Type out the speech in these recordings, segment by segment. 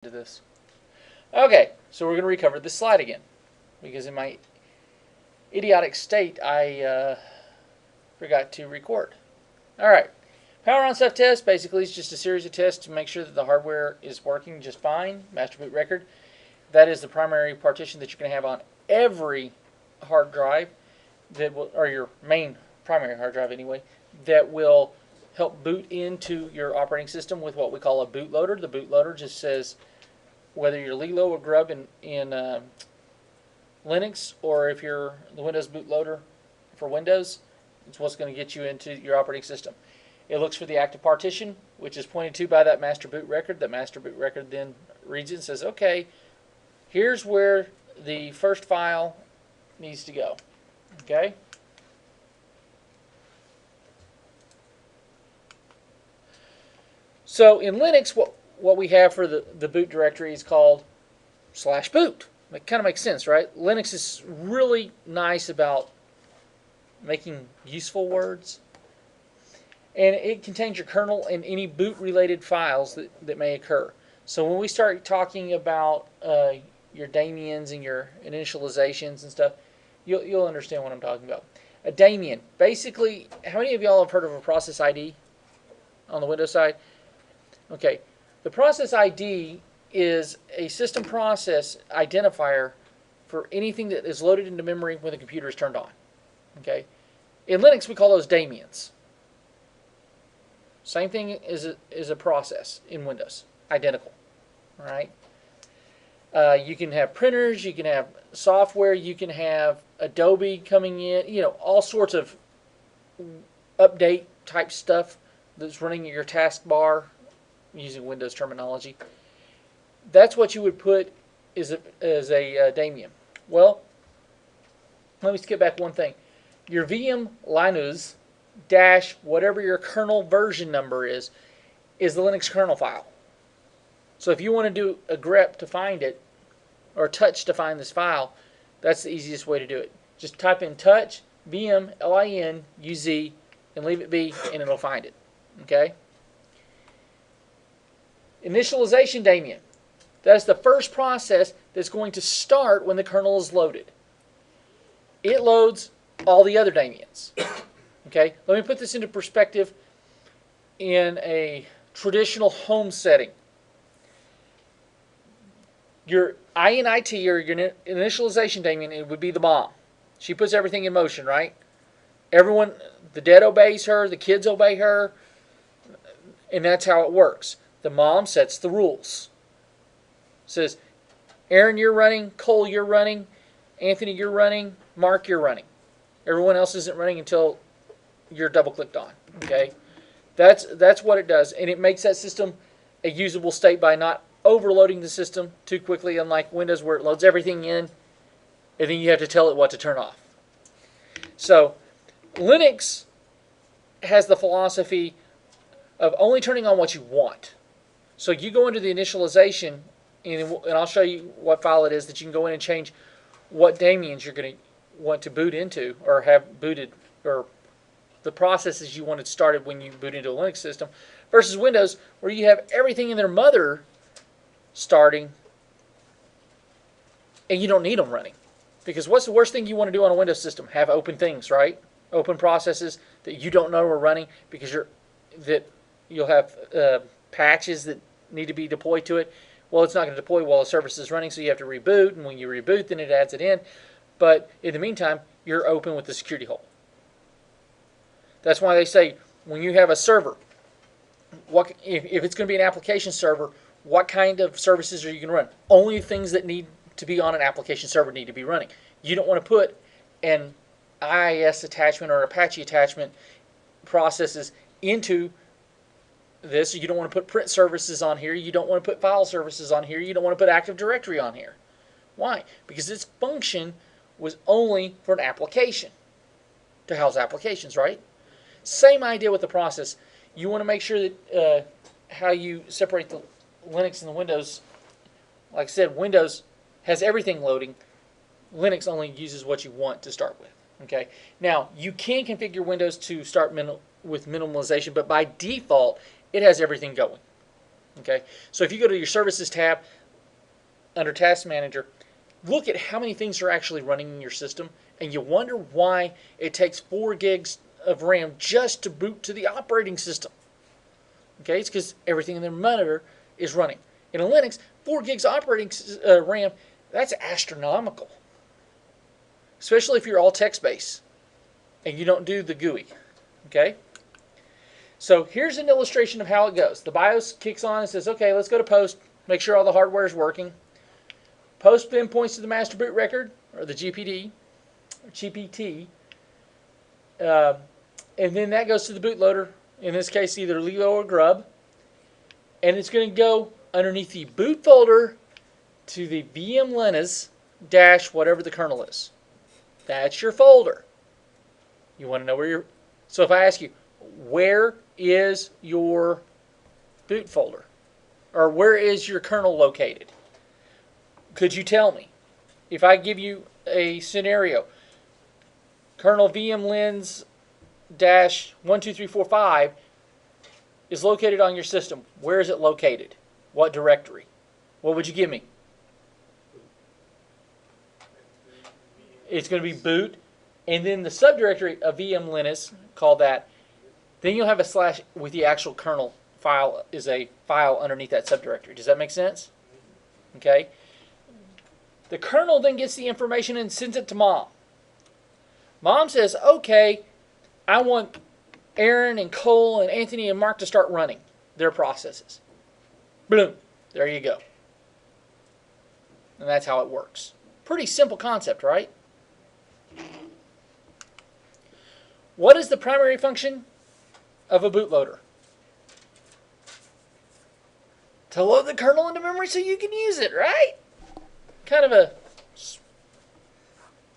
To this. Okay, so we're going to recover this slide again because in my idiotic state I forgot to record. Alright, power on stuff test basically is just a series of tests to make sure that the hardware is working just fine. Master boot record, that is the primary partition that you're going to have on every hard drive that will, or your main primary hard drive anyway, that will help boot into your operating system with what we call a bootloader. The bootloader just says whether you're Lilo or Grub in Linux, or if you're the Windows bootloader for Windows, it's what's going to get you into your operating system. It looks for the active partition, which is pointed to by that master boot record. That master boot record then reads it and says, okay, here's where the first file needs to go. Okay? So in Linux, what we have for the boot directory is called /boot. It kind of makes sense, right? Linux is really nice about making useful words. And it contains your kernel and any boot-related files that may occur. So when we start talking about your daemons and your initializations and stuff, you'll understand what I'm talking about. A daemon, basically, how many of y'all have heard of a process ID on the Windows side? Okay. The process ID is a system process identifier for anything that is loaded into memory when the computer is turned on. Okay? In Linux, we call those daemons. Same thing is a process in Windows. Identical. All right? You can have printers, you can have software, you can have Adobe coming in, all sorts of update type stuff that's running in your taskbar, using Windows terminology. That's what you would put as a daemon. Well, let me skip back one thing. Your VM Linux dash whatever your kernel version number is the Linux kernel file. So if you want to do a grep to find it, or touch to find this file, that's the easiest way to do it. Just type in touch, VM, LINUZ, and leave it be, and it'll find it. Okay? Initialization daemon. That's the first process that's going to start when the kernel is loaded. It loads all the other daemons. Okay? Let me put this into perspective in a traditional home setting. Your INIT, or your initialization daemon, it would be the mom. She puts everything in motion, right? Everyone, the dead obeys her, the kids obey her, and that's how it works. The mom sets the rules. Says, Aaron, you're running. Cole, you're running. Anthony, you're running. Mark, you're running. Everyone else isn't running until you're double-clicked on. Okay? That's what it does. And it makes that system a usable state by not overloading the system too quickly, unlike Windows where it loads everything in, and then you have to tell it what to turn off. So, Linux has the philosophy of only turning on what you want. So you go into the initialization, and I'll show you what file it is that you can go in and change what daemons you're going to want to boot into, or have booted, or the processes you wanted started when you boot into a Linux system, versus Windows, where you have everything in their mother starting, and you don't need them running. Because what's the worst thing you want to do on a Windows system? Have open things, right? Open processes that you don't know are running because you'll have patches that need to be deployed to it. Well, it's not going to deploy while the service is running, so you have to reboot, and when you reboot, then it adds it in. But in the meantime, you're open with the security hole. That's why they say when you have a server, if it's going to be an application server, what kind of services are you going to run? Only things that need to be on an application server need to be running. You don't want to put an IIS attachment or Apache attachment processes into this. You don't want to put print services on here. You don't want to put file services on here. You don't want to put Active Directory on here. Why? Because its function was only for an application, to house applications, right? Same idea with the process. You want to make sure that how you separate the Linux and the Windows. Like I said, Windows has everything loading. Linux only uses what you want to start with. Okay. Now, you can configure Windows to start with minimalization, but by default, it has everything going. Okay, so if you go to your Services tab under Task Manager, look at how many things are actually running in your system, and you wonder why it takes 4 gigs of RAM just to boot to the operating system. Okay, it's because everything in the monitor is running. In a Linux, 4 gigs operating RAM, that's astronomical. Especially if you're all text-based and you don't do the GUI. Okay? So here's an illustration of how it goes. The BIOS kicks on and says, okay, let's go to post, make sure all the hardware is working. Post then points to the master boot record, or the GPD, or GPT, and then that goes to the bootloader, in this case either Lilo or Grub, and it's going to go underneath the boot folder to the VM Linux dash whatever the kernel is. That's your folder. You want to know where your... So if I ask you, where is your boot folder? Or where is your kernel located? Could you tell me? If I give you a scenario, kernel vmlins dash 12345 is located on your system. Where is it located? What directory? What would you give me? It's going to be boot, and then the subdirectory of vmlinux, call that. Then you'll have a slash with the actual kernel file is a file underneath that subdirectory. Does that make sense? Okay. The kernel then gets the information and sends it to mom. Mom says, okay, I want Aaron and Cole and Anthony and Mark to start running their processes. Boom. There you go. And that's how it works. Pretty simple concept, right? What is the primary function of a bootloader? To load the kernel into memory so you can use it, right? Kind of a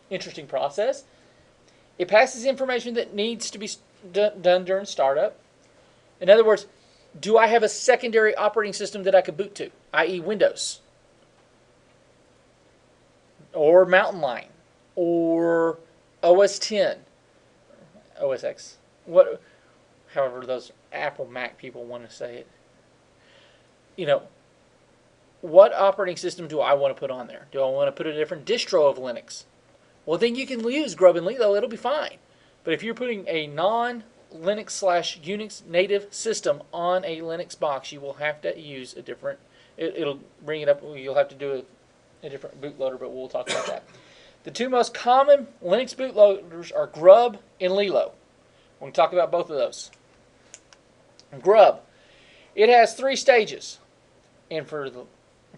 interesting process. It passes information that needs to be done during startup. In other words, do I have a secondary operating system that I could boot to, i.e. Windows, or Mountain Lion, or OS 10, OS X, however those Apple Mac people want to say it. You know, what operating system do I want to put on there? Do I want to put a different distro of Linux? Well, then you can use Grub and Lilo. It'll be fine. But if you're putting a non-Linux / Unix native system on a Linux box, you will have to use a different... It'll bring it up. You'll have to do a different bootloader, but we'll talk about that. The two most common Linux bootloaders are Grub and Lilo. We're going to talk about both of those. Grub. It has 3 stages. And for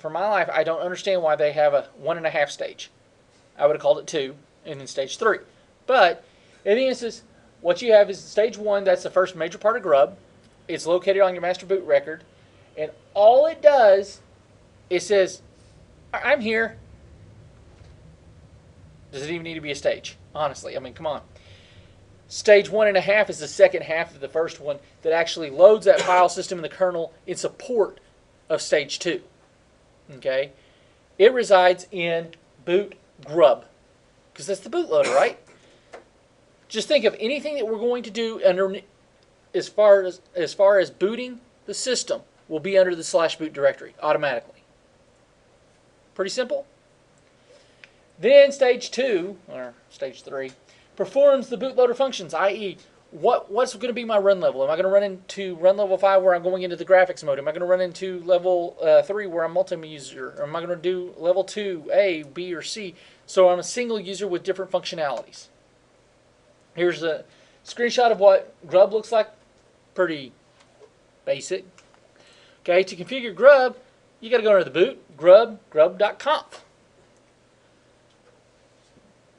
my life, I don't understand why they have a 1.5 stage. I would have called it 2, and then stage 3. But in the instance, what you have is stage 1. That's the first major part of Grub. It's located on your master boot record, and all it does, it says, "I'm here." Does it even need to be a stage? Honestly, I mean, come on. Stage 1.5 is the second half of the first one that actually loads that file system in the kernel in support of stage 2. Okay, it resides in boot Grub, because that's the bootloader, right? Just think of anything that we're going to do under, as far as booting the system, will be under the /boot directory automatically. Pretty simple. Then stage 2 or stage 3 performs the bootloader functions, i.e., what's going to be my run level? Am I going to run into run level 5 where I'm going into the graphics mode? Am I going to run into level 3 where I'm multi-user? Or am I going to do level 2, A, B, or C? So I'm a single user with different functionalities. Here's a screenshot of what Grub looks like. Pretty basic. Okay, to configure Grub, you got to go under the boot, grub.conf.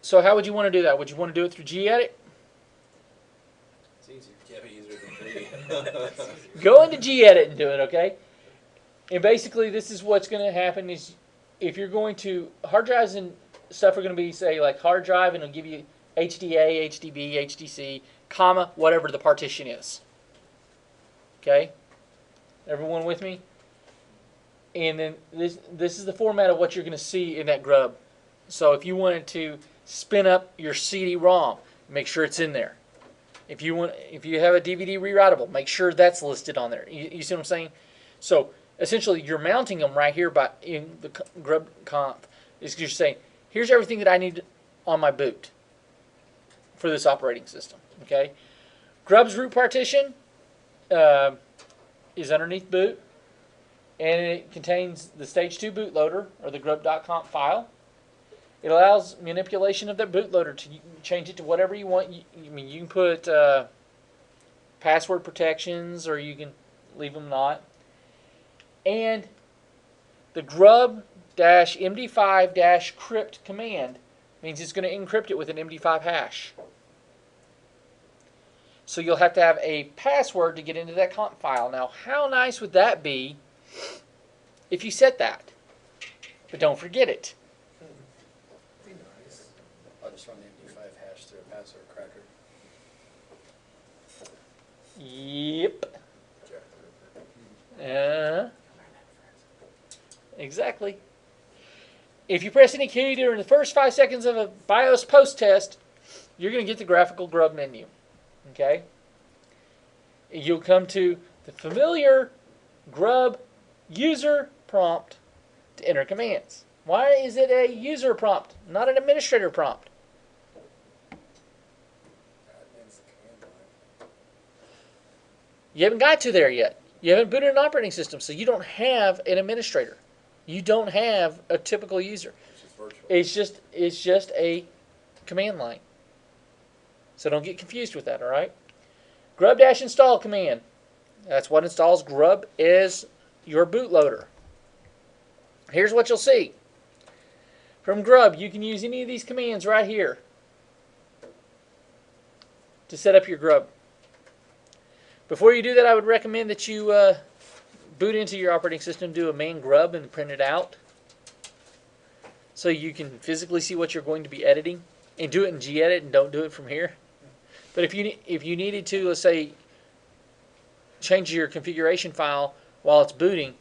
So how would you want to do that? Would you want to do it through gedit? It's easier. Yeah, easier than me. Go into gedit and do it, okay? And basically, this is what's going to happen is if you're going to, hard drives and stuff are going to be, say, like hard drive, and it'll give you HDA, HDB, HDC, comma, whatever the partition is. Okay? Everyone with me? And then this is the format of what you're going to see in that Grub. So if you wanted to spin up your CD-ROM, make sure it's in there. If you have a DVD rewritable, make sure that's listed on there. You see what I'm saying? So essentially you're mounting them right here by in the grub conf. Is you're saying, here's everything that I need on my boot for this operating system. Okay, grub's root partition is underneath boot, and it contains the stage 2 bootloader or the grub.conf file. It allows manipulation of that bootloader to change it to whatever you want. I mean, you can put password protections, or you can leave them not. And the grub-md5-crypt command means it's going to encrypt it with an MD5 hash. So you'll have to have a password to get into that conf file. Now, how nice would that be if you set that? But don't forget it. Be nice. I'll just run the MD5 hash through a password cracker. Yep. Exactly. If you press any key during the first 5 seconds of a BIOS post test, you're going to get the graphical grub menu. Okay? You'll come to the familiar grub user prompt to enter commands. Why is it a user prompt, not an administrator prompt? You haven't got to there yet. You haven't booted an operating system, so you don't have an administrator. You don't have a typical user. It's just a command line. So don't get confused with that, all right? Grub-install command. That's what installs grub as your bootloader. Here's what you'll see. From grub, you can use any of these commands right here to set up your grub. Before you do that, I would recommend that you boot into your operating system, do a man grub, and print it out so you can physically see what you're going to be editing, and do it in gedit and don't do it from here. But if you needed to, let's say, change your configuration file while it's booting,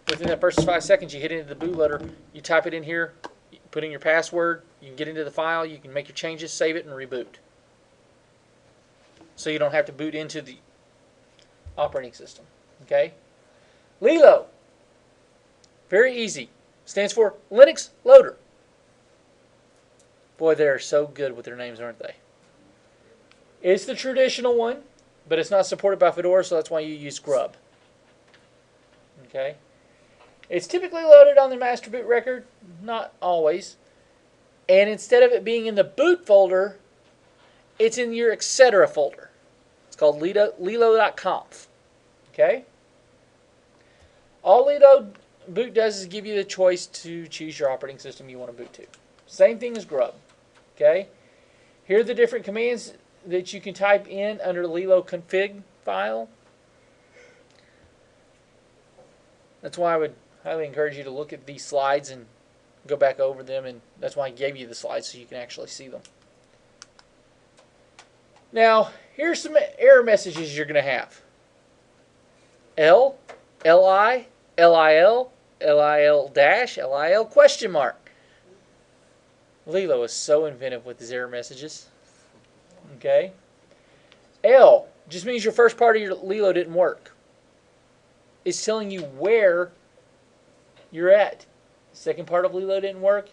within that first 5 seconds you hit into the bootloader, you type it in here, you put in your password, you can get into the file, you can make your changes, save it, and reboot. So you don't have to boot into the operating system. Okay? Lilo. Very easy. Stands for Linux Loader. Boy, they're so good with their names, aren't they? It's the traditional one, but it's not supported by Fedora, so that's why you use grub. Okay? It's typically loaded on the master boot record, not always. And instead of it being in the boot folder, it's in your etc. folder. It's called lilo.conf. Okay? All Lilo boot does is give you the choice to choose your operating system you want to boot to. Same thing as grub. Okay? Here are the different commands that you can type in under the Lilo config file. That's why I would highly encourage you to look at these slides and go back over them, and that's why I gave you the slides so you can actually see them. Now, here's some error messages you're going to have. L, LI, LIL, LIL dash, LIL question mark. Lilo is so inventive with his error messages. Okay. L just means your first part of your Lilo didn't work. It's telling you where you're at. Second part of Lilo didn't work.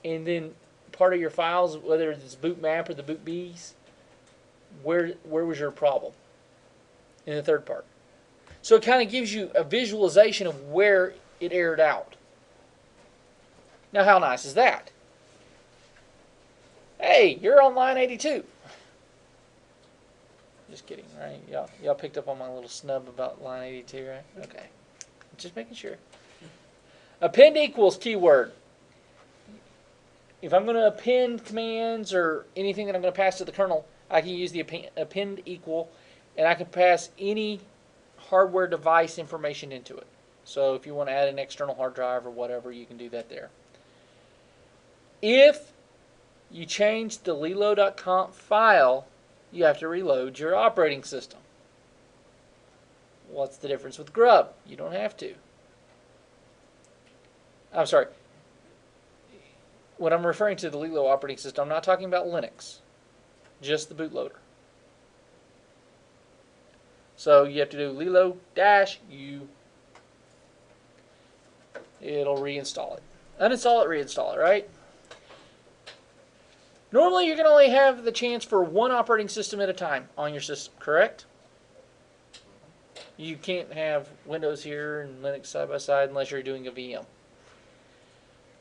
And then part of your files, whether it's boot map or the boot Bs, where was your problem in the third part. So it kind of gives you a visualization of where it errored out. Now, how nice is that? Hey, you're on line 82. Just kidding, right? Y'all picked up on my little snub about line 82, right? Okay. Just making sure. Append equals keyword. If I'm going to append commands or anything that I'm going to pass to the kernel, I can use the append equal, and I can pass any hardware device information into it. So if you want to add an external hard drive or whatever, you can do that there. If you change the lilo.conf file, you have to reload your operating system. What's the difference with grub? You don't have to. I'm sorry. When I'm referring to the Lilo operating system, I'm not talking about Linux. Just the bootloader. So you have to do Lilo-U it'll reinstall it. Uninstall it, reinstall it, right? Normally, you're going to only have the chance for one operating system at a time on your system, correct? You can't have Windows here and Linux side by side unless you're doing a VM.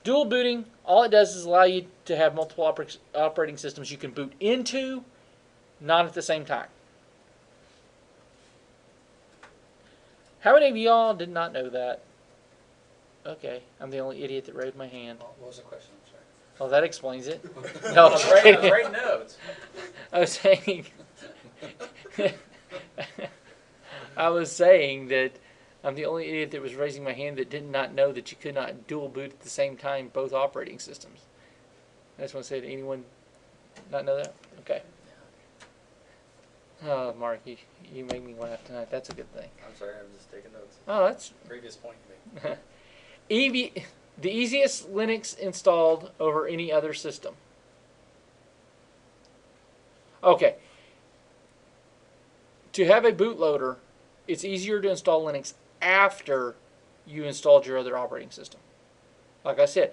Dual booting, all it does is allow you to have multiple operating systems you can boot into, not at the same time. How many of y'all did not know that? Okay, I'm the only idiot that raised my hand. What was the question? I'm sorry. Oh, that explains it. No, I'm just kidding. Great notes. I was saying, I was saying that I'm the only idiot that was raising my hand that did not know that you could not dual boot at the same time both operating systems. I just want to say, did anyone not know that? Okay. Oh, Mark, you make me laugh tonight. That's a good thing. I'm sorry, I'm just taking notes. Oh, that's Previous point you made. the easiest Linux installed over any other system. Okay. To have a bootloader, it's easier to install Linux after you installed your other operating system. Like I said,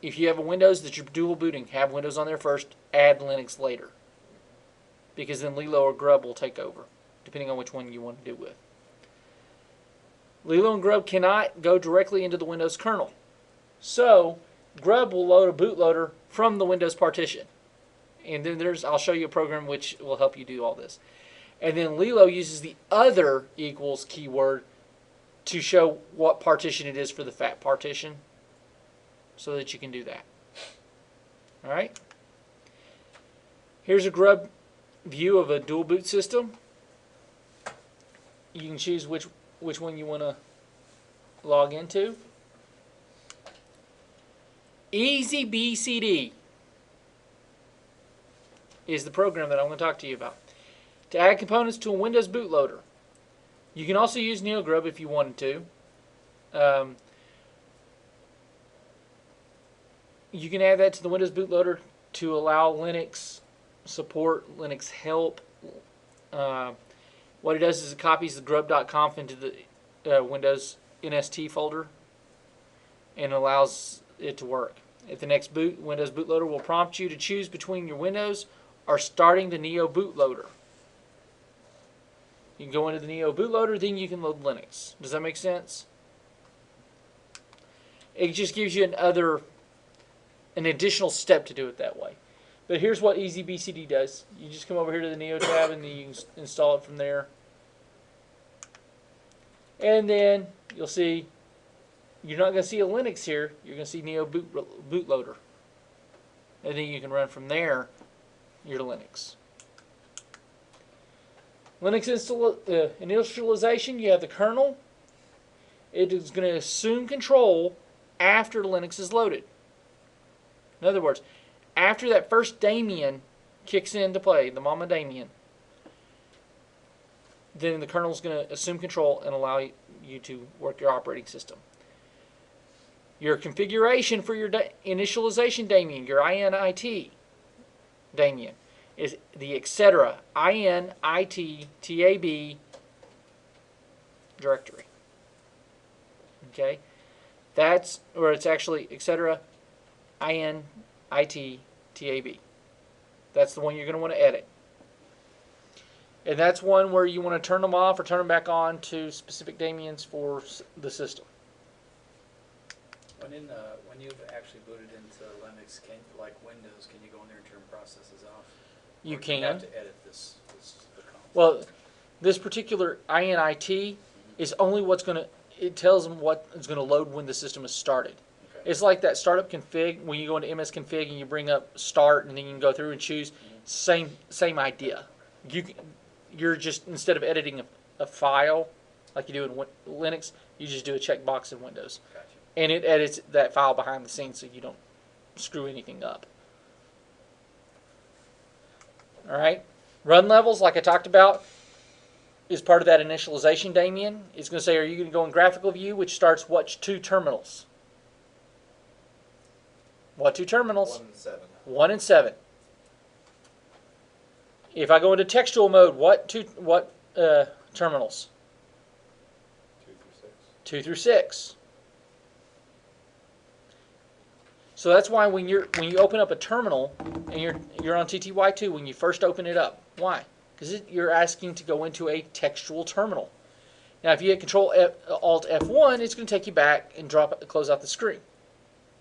if you have a Windows that you're dual booting, have Windows on there first, add Linux later. Because then Lilo or Grub will take over, depending on which one you want to do with. Lilo and Grub cannot go directly into the Windows kernel. So, Grub will load a bootloader from the Windows partition. And then I'll show you a program which will help you do all this. And then Lilo uses the other equals keyword to show what partition it is for the fat partition so that you can do that. All right? Here's a Grub view of a dual boot system. You can choose which one you want to log into. EasyBCD is the program that I'm going to talk to you about. To add components to a Windows bootloader. You can also use NeoGrub if you wanted to. You can add that to the Windows bootloader to allow Linux support, Linux help. What it does is it copies the grub.conf into the Windows NST folder and allows it to work. At the next boot, Windows bootloader will prompt you to choose between your Windows or starting the Neo bootloader. You can go into the Neo bootloader, then you can load Linux. Does that make sense? It just gives you an additional step to do it that way. But here's what EasyBCD does. You just come over here to the Neo tab and then you can install it from there. And then you'll see, you're not going to see a Linux here. You're going to see Neo bootloader. And then you can run from there your Linux. Linux initialization, you have the kernel. It is going to assume control after Linux is loaded. In other words, after that first daemon kicks into play, the mama daemon, then the kernel is going to assume control and allow you to work your operating system. Your configuration for your initialization daemon, your init daemon, is the etc. init directory. Okay? That's, or it's actually etc. init tab. That's the one you're going to want to edit. And that's one where you want to turn them off or turn them back on to specific daemons for the system. When you've actually booted into Linux, like Windows, can you go in there and turn processes off? You Or do can. you have to edit this account? Well, this particular init is only what's going to, it tells them what is going to load when the system is started. Okay. It's like that startup config when you go into MS config and you bring up start and then you can go through and choose. Same idea. You're just, instead of editing a file like you do in Linux, you just do a checkbox in Windows. Gotcha. And it edits that file behind the scenes so you don't screw anything up. All right. Run levels, like I talked about, is part of that initialization daemon. It's going to say, are you going to go in graphical view, which starts what two terminals? What two terminals? 1 and 7. 1 and 7. If I go into textual mode, what terminals? 2 through 6. 2 through 6. So that's why when you open up a terminal and you're on TTY2 when you first open it up, why? Because you're asking to go into a textual terminal. Now, if you hit Control Alt F1, it's going to take you back and close out the screen,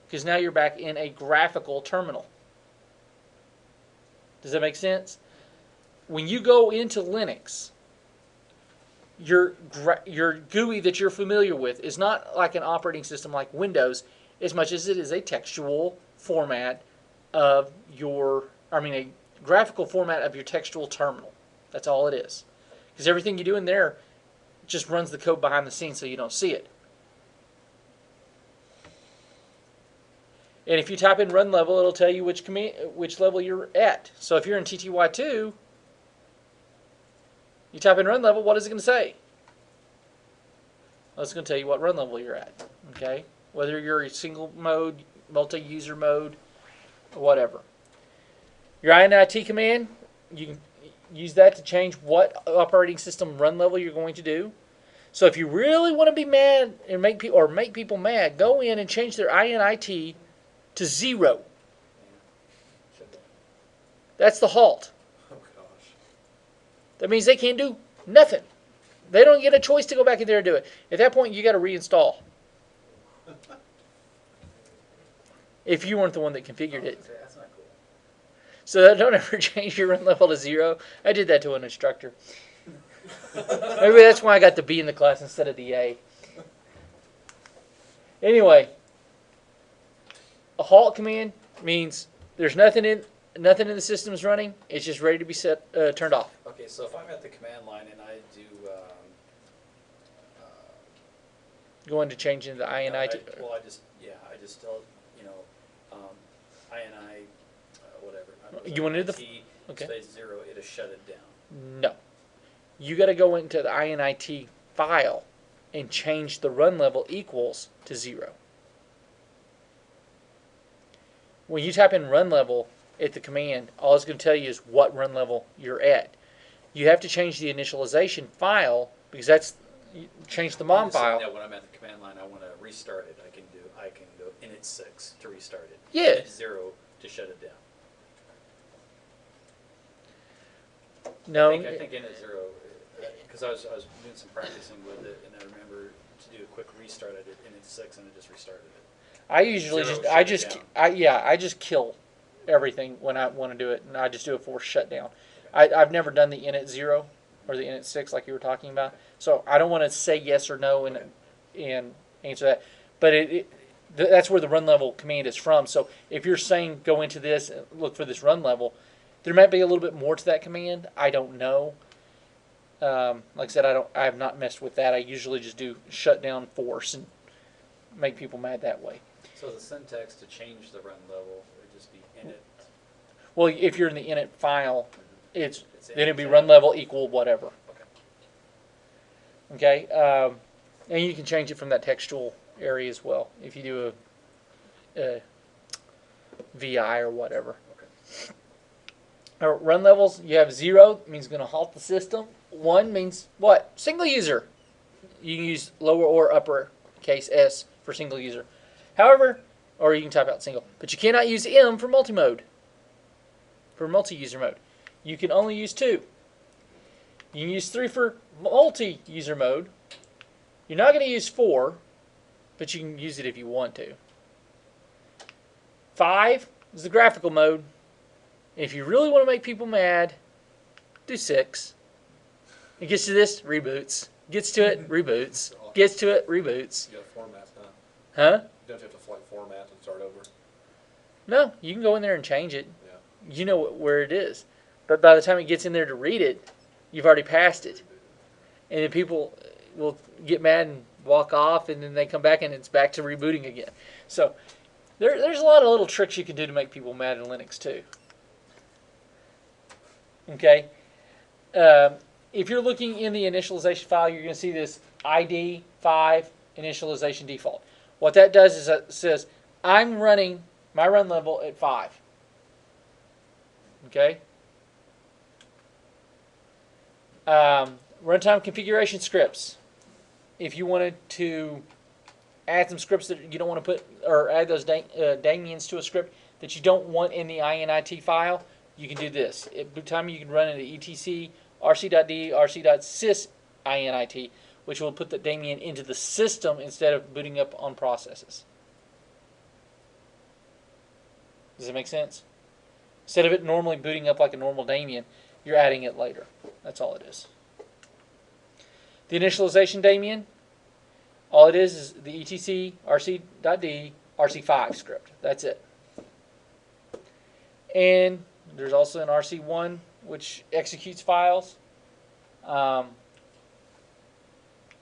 because now you're back in a graphical terminal. Does that make sense? When you go into Linux, your GUI that you're familiar with is not like an operating system like Windows, as much as it is a textual format of a graphical format of your textual terminal. That's all it is. Because everything you do in there just runs the code behind the scenes so you don't see it. And if you type in run level, it'll tell you which level you're at. So if you're in TTY2, you type in run level, what is it going to say? Well, it's going to tell you what run level you're at. Okay? Whether you're in single mode, multi-user mode, or whatever. Your init command, you can use that to change what operating system run level you're going to do. So if you really want to be mad and make people mad, go in and change their init to 0. That's the halt. Oh gosh. That means they can't do nothing. They don't get a choice to go back in there and do it. At that point, you got to reinstall. If you weren't the one that configured it. That's not cool. So don't ever change your run level to 0. I did that to an instructor. Maybe that's why I got the B in the class instead of the A. Anyway, a halt command means there's nothing in the system's running. It's just ready to be turned off. Okay, so if I'm at the command line and I do Going to change into the init. I just tell ini whatever. You want to do the Space 0, it'll shut it down. No. You got to go into the init file and change the run level equals to 0. When you type in run level at the command, all it's going to tell you is what run level you're at. You have to change the initialization file because change the mom file. When I'm at the command line, I want to restart it. I can go init 6 to restart it. Yeah. Init 0 to shut it down. No. I think init 0, because I was doing some practicing with it, and I remember to do a quick restart. I did init 6, and it just restarted it. I usually I just kill everything when I want to do it, and I just do a forced shutdown. I've never done the init 0 or the init 6 like you were talking about, so I don't want to say yes or no and answer that. But that's where the run level command is from. So if you're saying go into this and look for this run level, there might be a little bit more to that command. I don't know. Like I said, I have not messed with that. I usually just do shutdown force and make people mad that way. So the syntax to change the run level would just be init. Well, if you're in the init file, then it'd be run level equal whatever. Okay, and you can change it from that textual area as well if you do a VI or whatever. Okay. Run levels, you have 0 means going to halt the system. 1 means what? Single user. You can use lower or upper case S for single user. However, or you can type out single, but you cannot use M for multi-mode, for multi-user mode. You can only use 2. You can use 3 for multi-user mode. You're not going to use 4, but you can use it if you want to. 5 is the graphical mode. If you really want to make people mad, do 6. It gets to this, reboots. Gets to it, reboots. Gets to it, reboots. You got format, huh? Huh? You don't have to format and start over. No, you can go in there and change it. Yeah. You know where it is. But by the time it gets in there to read it, you've already passed it. And then people will get mad and walk off, and then they come back and it's back to rebooting again. So there's a lot of little tricks you can do to make people mad in Linux too. Okay? If you're looking in the initialization file, you're going to see this ID 5 initialization default. What that does is it says, I'm running my run level at 5. Okay? Runtime configuration scripts. If you wanted to add some scripts that you don't want to put, or add those daemions to a script that you don't want in the init file, you can do this. Every time you can run into etc rc.d rc.sys init, which will put the daemon into the system instead of booting up on processes. Does that make sense? Instead of it normally booting up like a normal daemon, you're adding it later. That's all it is. The initialization daemon, all it is the etc rc.d rc5 script. That's it. And there's also an rc1 which executes files.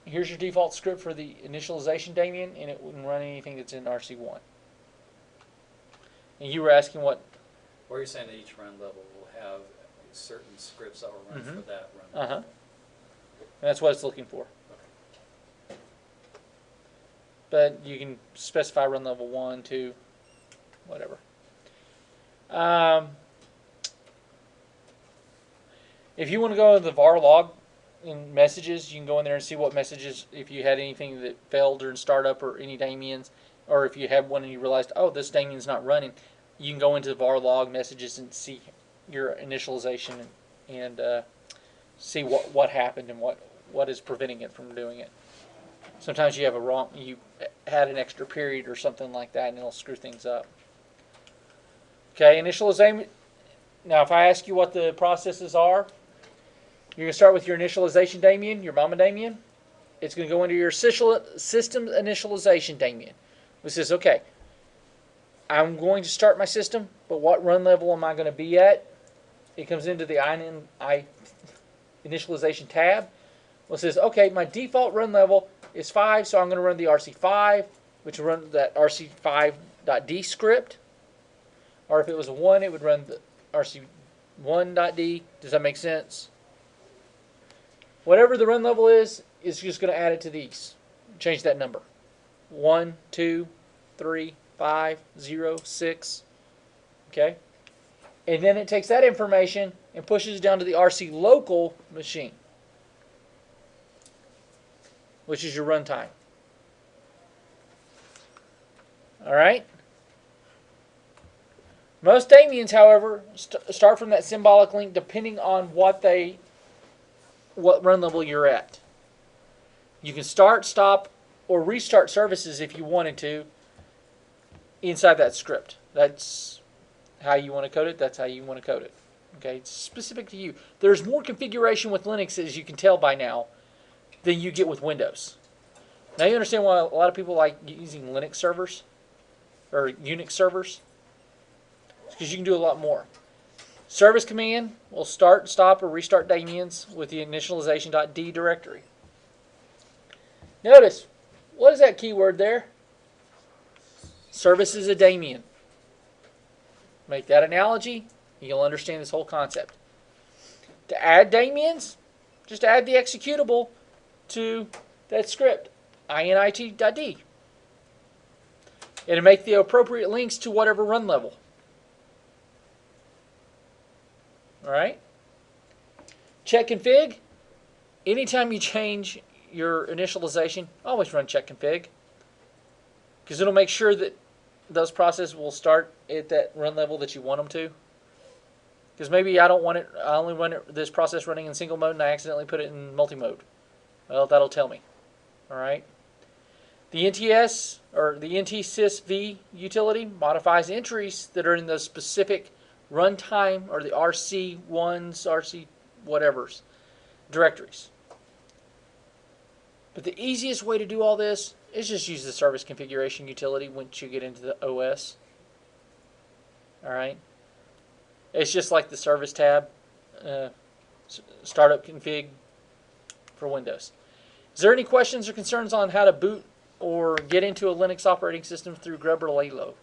Here's your default script for the initialization daemon, and it wouldn't run anything that's in rc1. And you were asking what? Or you're saying that each run level will have certain scripts that will run Mhm. for that run level. And that's what it's looking for. But you can specify run level 1, 2, whatever. If you want to go into the var log in messages, you can go in there and see what messages, if you had anything that failed during startup or any daemons, or if you had one and you realized, oh, this daemon's not running, you can go into the var log messages and see your initialization and see what happened and what is preventing it from doing it. Sometimes you have you had an extra period or something like that, and it'll screw things up. Okay, initialization. Now, if I ask you what the processes are, you're going to start with your initialization daemon, your mama daemon. It's going to go into your system initialization daemon, which says, okay, I'm going to start my system, but what run level am I going to be at? It comes into the initialization tab. Well, it says, okay, my default run level is 5, so I'm going to run the RC5, which will run that RC5.d script. Or if it was a 1, it would run the RC1.d. Does that make sense? Whatever the run level is just going to add it to these. Change that number. 1, 2, 3, 5, 0, 6. Okay? And then it takes that information and pushes it down to the RC local machine, which is your runtime. Alright? Most daemons, however, start from that symbolic link depending on what run level you're at. You can start, stop, or restart services if you wanted to inside that script. That's how you want to code it. That's how you want to code it. Okay, it's specific to you. There's more configuration with Linux, as you can tell by now, than you get with Windows. Now you understand why a lot of people like using Linux servers or Unix servers. It's because you can do a lot more. Service command will start, stop, or restart daemons with the initialization.d directory. Notice, what is that keyword there? Service is a daemon. Make that analogy, and you'll understand this whole concept. To add daemons, just add the executable to that script, init.d. It'll make the appropriate links to whatever run level. Alright? Check config. Anytime you change your initialization, always run check config. Because it'll make sure that those processes will start at that run level that you want them to. Because maybe I don't want it, I only want this process running in single mode and I accidentally put it in multi-mode. Well, that'll tell me. Alright? The NTS, or the NTSysv utility, modifies entries that are in those specific runtime, or the RC1s, RC whatevers, directories. But the easiest way to do all this is just use the service configuration utility once you get into the OS. Alright? It's just like the service tab, startup config for Windows. Is there any questions or concerns on how to boot or get into a Linux operating system through Grub or Lalo?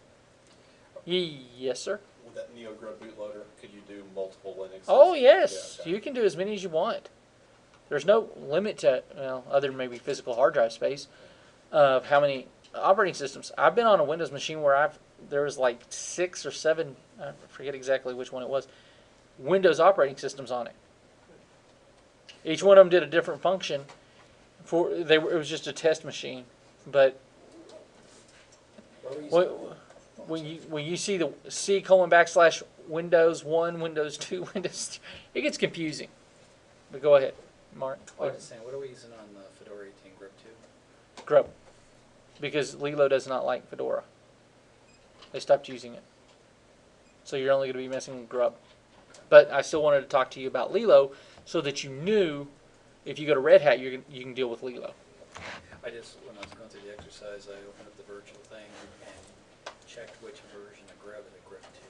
Yes, sir. With that NeoGrub bootloader, could you do multiple Linux? Oh, yes. Yeah, okay. You can do as many as you want. There's no limit to, well, other than maybe physical hard drive space, of how many operating systems. I've been on a Windows machine where there was like 6 or 7, I forget exactly which one it was, Windows operating systems on it. Each one of them did a different function. It was just a test machine, but what were you saying? When you see the C:\\Windows 1, Windows 2, Windows 3, it gets confusing. But go ahead, Mark. I was just saying, what are we using on the Fedora 18 Grub 2? Grub. Because Lilo does not like Fedora. They stopped using it. So you're only going to be messing with Grub. But I still wanted to talk to you about Lilo so that you knew if you go to Red Hat, you can deal with Lilo. I just, when I was going through the exercise, I opened up the virtual thing and checked which version of Grub it had Grub 2.